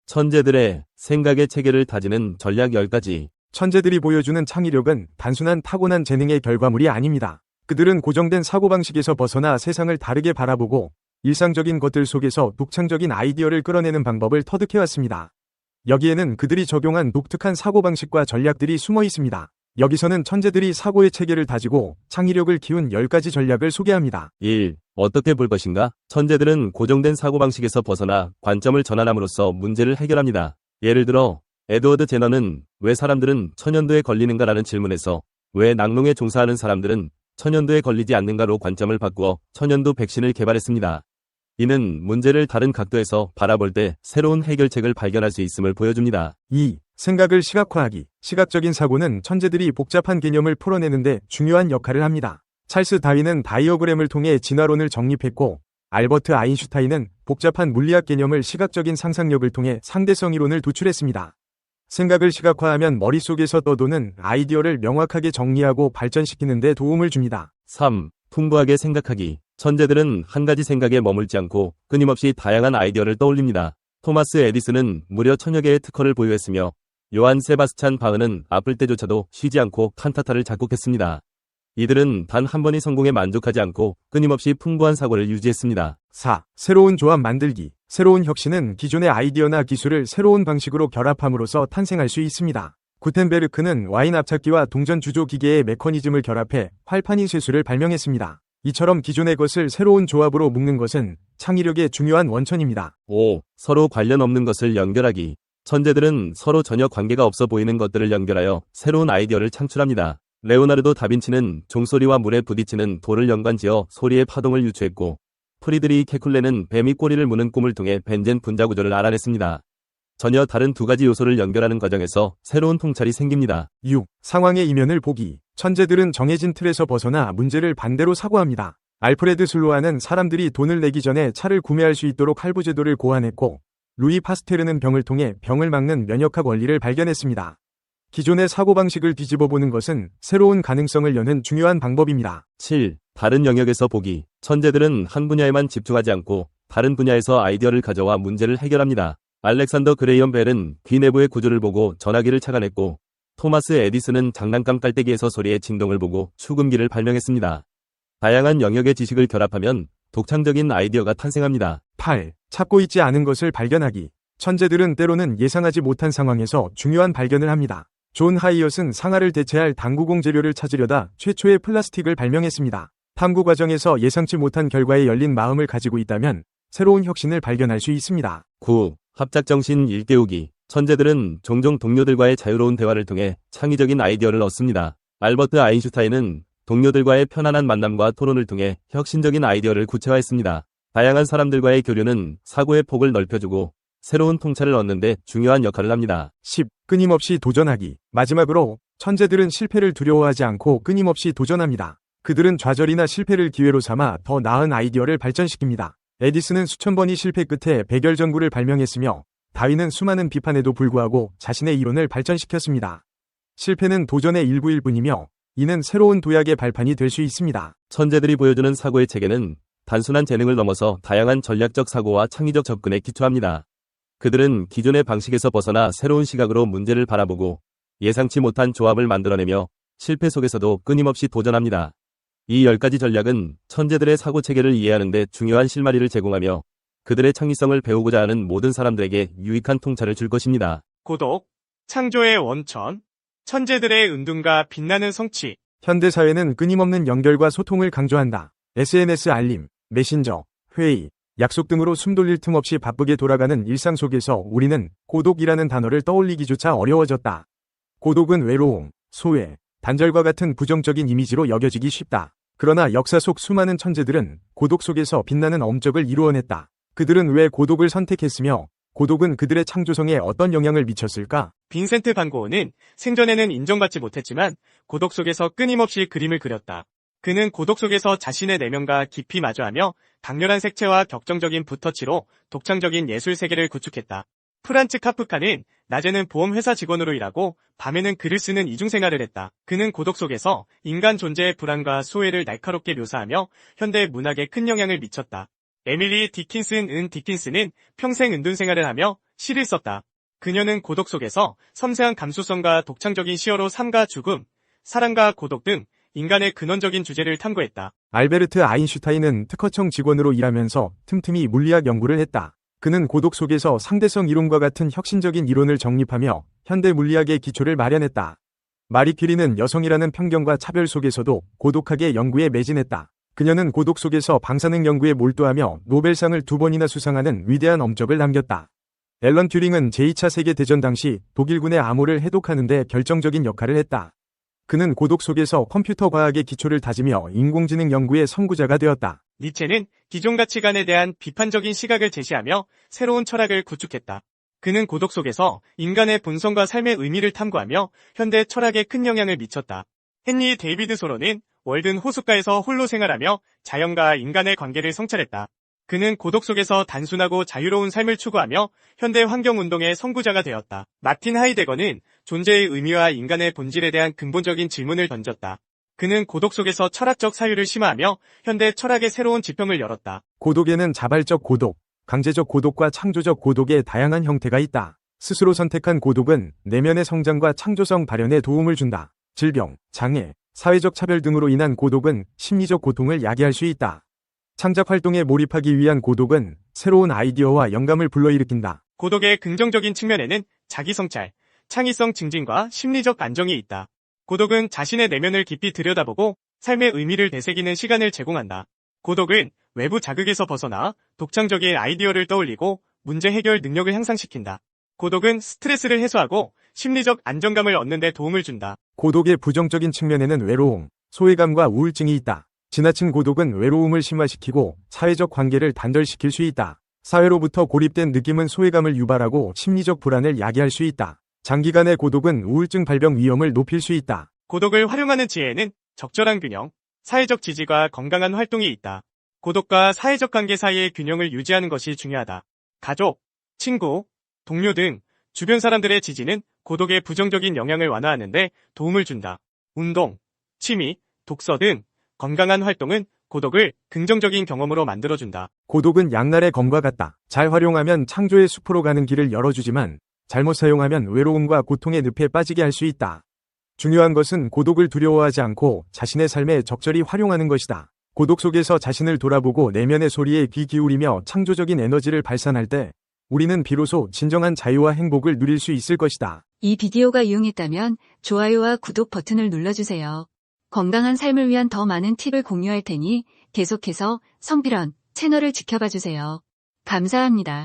천재들의 생각의 체계를 다지는 전략 10가지. 천재들이 보여주는 창의력은 단순한 타고난 재능의 결과물이 아닙니다. 그들은 고정된 사고방식에서 벗어나 세상을 다르게 바라보고 일상적인 것들 속에서 독창적인 아이디어를 끌어내는 방법을 터득해왔습니다. 여기에는 그들이 적용한 독특한 사고방식과 전략들이 숨어 있습니다. 여기서는 천재들이 사고의 체계를 다지고 창의력을 키운 10가지 전략을 소개합니다. 1. 어떻게 볼 것인가? 천재들은 고정된 사고방식에서 벗어나 관점을 전환함으로써 문제를 해결합니다. 예를 들어 에드워드 제너는 왜 사람들은 천연두에 걸리는가라는 질문에서 왜 낙농에 종사하는 사람들은 천연두에 걸리지 않는가로 관점을 바꾸어 천연두 백신을 개발했습니다. 이는 문제를 다른 각도에서 바라볼 때 새로운 해결책을 발견할 수 있음을 보여줍니다. 2. 생각을 시각화하기. 시각적인 사고는 천재들이 복잡한 개념을 풀어내는데 중요한 역할을 합니다. 찰스 다윈은 다이어그램을 통해 진화론을 정립했고, 알버트 아인슈타인은 복잡한 물리학 개념을 시각적인 상상력을 통해 상대성 이론을 도출했습니다. 생각을 시각화하면 머릿속에서 떠도는 아이디어를 명확하게 정리하고 발전시키는 데 도움을 줍니다. 3. 풍부하게 생각하기. 천재들은 한 가지 생각에 머물지 않고 끊임없이 다양한 아이디어를 떠올립니다. 토마스 에디슨은 무려 1000여 개의 특허를 보유했으며 요한 세바스찬 바흐는 아플 때조차도 쉬지 않고 칸타타를 작곡했습니다. 이들은 단 한 번의 성공에 만족하지 않고 끊임없이 풍부한 사고를 유지했습니다. 4. 새로운 조합 만들기. 새로운 혁신은 기존의 아이디어나 기술을 새로운 방식으로 결합함으로써 탄생할 수 있습니다. 구텐베르크는 와인 압착기와 동전 주조 기계의 메커니즘을 결합해 활판인 쇠수를 발명했습니다. 이처럼 기존의 것을 새로운 조합으로 묶는 것은 창의력의 중요한 원천입니다. 5. 서로 관련 없는 것을 연결하기. 천재들은 서로 전혀 관계가 없어 보이는 것들을 연결하여 새로운 아이디어를 창출합니다. 레오나르도 다빈치는 종소리와 물에 부딪히는 돌을 연관지어 소리의 파동을 유추했고, 프리드리히 케쿨레는 뱀이 꼬리를 무는 꿈을 통해 벤젠 분자 구조를 알아냈습니다. 전혀 다른 두 가지 요소를 연결하는 과정에서 새로운 통찰이 생깁니다. 6. 상황의 이면을 보기. 천재들은 정해진 틀에서 벗어나 문제를 반대로 사고합니다. 알프레드 슬로아는 사람들이 돈을 내기 전에 차를 구매할 수 있도록 할부 제도를 고안했고, 루이 파스테르는 병을 통해 병을 막는 면역학 원리를 발견했습니다. 기존의 사고방식을 뒤집어보는 것은 새로운 가능성을 여는 중요한 방법입니다. 7. 다른 영역에서 보기. 천재들은 한 분야에만 집중하지 않고 다른 분야에서 아이디어를 가져와 문제를 해결합니다. 알렉산더 그레이엄 벨은 귀 내부의 구조를 보고 전화기를 착안했고, 토마스 에디슨은 장난감 깔때기에서 소리의 진동을 보고 수금기를 발명했습니다. 다양한 영역의 지식을 결합하면 독창적인 아이디어가 탄생합니다. 8. 찾고 있지 않은 것을 발견하기. 천재들은 때로는 예상하지 못한 상황에서 중요한 발견을 합니다. 존 하이엇은 상하를 대체할 당구공 재료를 찾으려다 최초의 플라스틱을 발명했습니다. 탐구 과정에서 예상치 못한 결과에 열린 마음을 가지고 있다면 새로운 혁신을 발견할 수 있습니다. 9. 합작정신 일깨우기. 천재들은 종종 동료들과의 자유로운 대화를 통해 창의적인 아이디어를 얻습니다. 알버트 아인슈타인은 동료들과의 편안한 만남과 토론을 통해 혁신적인 아이디어를 구체화했습니다. 다양한 사람들과의 교류는 사고의 폭을 넓혀주고 새로운 통찰을 얻는 데 중요한 역할을 합니다. 10. 끊임없이 도전하기. 마지막으로 천재들은 실패를 두려워하지 않고 끊임없이 도전합니다. 그들은 좌절이나 실패를 기회로 삼아 더 나은 아이디어를 발전시킵니다. 에디슨은 수천 번의 실패 끝에 백열전구를 발명했으며 다윈은 수많은 비판에도 불구하고 자신의 이론을 발전시켰습니다. 실패는 도전의 일부일 뿐이며 이는 새로운 도약의 발판이 될 수 있습니다. 천재들이 보여주는 사고의 체계는 단순한 재능을 넘어서 다양한 전략적 사고와 창의적 접근에 기초합니다. 그들은 기존의 방식에서 벗어나 새로운 시각으로 문제를 바라보고 예상치 못한 조합을 만들어내며 실패 속에서도 끊임없이 도전합니다. 이 10가지 전략은 천재들의 사고 체계를 이해하는 데 중요한 실마리를 제공하며 그들의 창의성을 배우고자 하는 모든 사람들에게 유익한 통찰을 줄 것입니다. 고독, 창조의 원천, 천재들의 은둔과 빛나는 성취. 현대사회는 끊임없는 연결과 소통을 강조한다. SNS 알림, 메신저, 회의, 약속 등으로 숨 돌릴 틈 없이 바쁘게 돌아가는 일상 속에서 우리는 고독이라는 단어를 떠올리기조차 어려워졌다. 고독은 외로움, 소외, 단절과 같은 부정적인 이미지로 여겨지기 쉽다. 그러나 역사 속 수많은 천재들은 고독 속에서 빛나는 업적을 이루어냈다. 그들은 왜 고독을 선택했으며 고독은 그들의 창조성에 어떤 영향을 미쳤을까? 빈센트 반 고흐는 생전에는 인정받지 못했지만 고독 속에서 끊임없이 그림을 그렸다. 그는 고독 속에서 자신의 내면과 깊이 마주하며 강렬한 색채와 격정적인 붓터치로 독창적인 예술 세계를 구축했다. 프란츠 카프카는 낮에는 보험회사 직원으로 일하고 밤에는 글을 쓰는 이중생활을 했다. 그는 고독 속에서 인간 존재의 불안과 소외를 날카롭게 묘사하며 현대 문학에 큰 영향을 미쳤다. 에밀리 디킨슨은 평생 은둔 생활을 하며 시를 썼다. 그녀는 고독 속에서 섬세한 감수성과 독창적인 시어로 삶과 죽음, 사랑과 고독 등 인간의 근원적인 주제를 탐구했다. 알베르트 아인슈타인은 특허청 직원으로 일하면서 틈틈이 물리학 연구를 했다. 그는 고독 속에서 상대성 이론과 같은 혁신적인 이론을 정립하며 현대 물리학의 기초를 마련했다. 마리 퀴리는 여성이라는 편견과 차별 속에서도 고독하게 연구에 매진했다. 그녀는 고독 속에서 방사능 연구에 몰두하며 노벨상을 2번이나 수상하는 위대한 업적을 남겼다. 앨런 튜링은 제2차 세계대전 당시 독일군의 암호를 해독하는 데 결정적인 역할을 했다. 그는 고독 속에서 컴퓨터 과학의 기초를 다지며 인공지능 연구의 선구자가 되었다. 니체는 기존 가치관에 대한 비판적인 시각을 제시하며 새로운 철학을 구축했다. 그는 고독 속에서 인간의 본성과 삶의 의미를 탐구하며 현대 철학에 큰 영향을 미쳤다. 헨리 데이비드 소로는 월든 호숫가에서 홀로 생활하며 자연과 인간의 관계를 성찰했다. 그는 고독 속에서 단순하고 자유로운 삶을 추구하며 현대 환경운동의 선구자가 되었다. 마틴 하이데거는 존재의 의미와 인간의 본질에 대한 근본적인 질문을 던졌다. 그는 고독 속에서 철학적 사유를 심화하며 현대 철학의 새로운 지평을 열었다. 고독에는 자발적 고독, 강제적 고독과 창조적 고독의 다양한 형태가 있다. 스스로 선택한 고독은 내면의 성장과 창조성 발현에 도움을 준다. 질병, 장애, 사회적 차별 등으로 인한 고독은 심리적 고통을 야기할 수 있다. 창작 활동에 몰입하기 위한 고독은 새로운 아이디어와 영감을 불러일으킨다. 고독의 긍정적인 측면에는 자기성찰, 창의성 증진과 심리적 안정이 있다. 고독은 자신의 내면을 깊이 들여다보고 삶의 의미를 되새기는 시간을 제공한다. 고독은 외부 자극에서 벗어나 독창적인 아이디어를 떠올리고 문제 해결 능력을 향상시킨다. 고독은 스트레스를 해소하고 심리적 안정감을 얻는 데 도움을 준다. 고독의 부정적인 측면에는 외로움, 소외감과 우울증이 있다. 지나친 고독은 외로움을 심화시키고 사회적 관계를 단절시킬 수 있다. 사회로부터 고립된 느낌은 소외감을 유발하고 심리적 불안을 야기할 수 있다. 장기간의 고독은 우울증 발병 위험을 높일 수 있다. 고독을 활용하는 지혜에는 적절한 균형, 사회적 지지가 건강한 활동이 있다. 고독과 사회적 관계 사이의 균형을 유지하는 것이 중요하다. 가족, 친구, 동료 등 주변 사람들의 지지는 고독의 부정적인 영향을 완화하는 데 도움을 준다. 운동, 취미, 독서 등 건강한 활동은 고독을 긍정적인 경험으로 만들어준다. 고독은 양날의 검과 같다. 잘 활용하면 창조의 숲으로 가는 길을 열어주지만 잘못 사용하면 외로움과 고통의 늪에 빠지게 할 수 있다. 중요한 것은 고독을 두려워하지 않고 자신의 삶에 적절히 활용하는 것이다. 고독 속에서 자신을 돌아보고 내면의 소리에 귀 기울이며 창조적인 에너지를 발산할 때 우리는 비로소 진정한 자유와 행복을 누릴 수 있을 것이다. 이 비디오가 유용했다면 좋아요와 구독 버튼을 눌러주세요. 건강한 삶을 위한 더 많은 팁을 공유할 테니 계속해서 성필원 채널을 지켜봐 주세요. 감사합니다.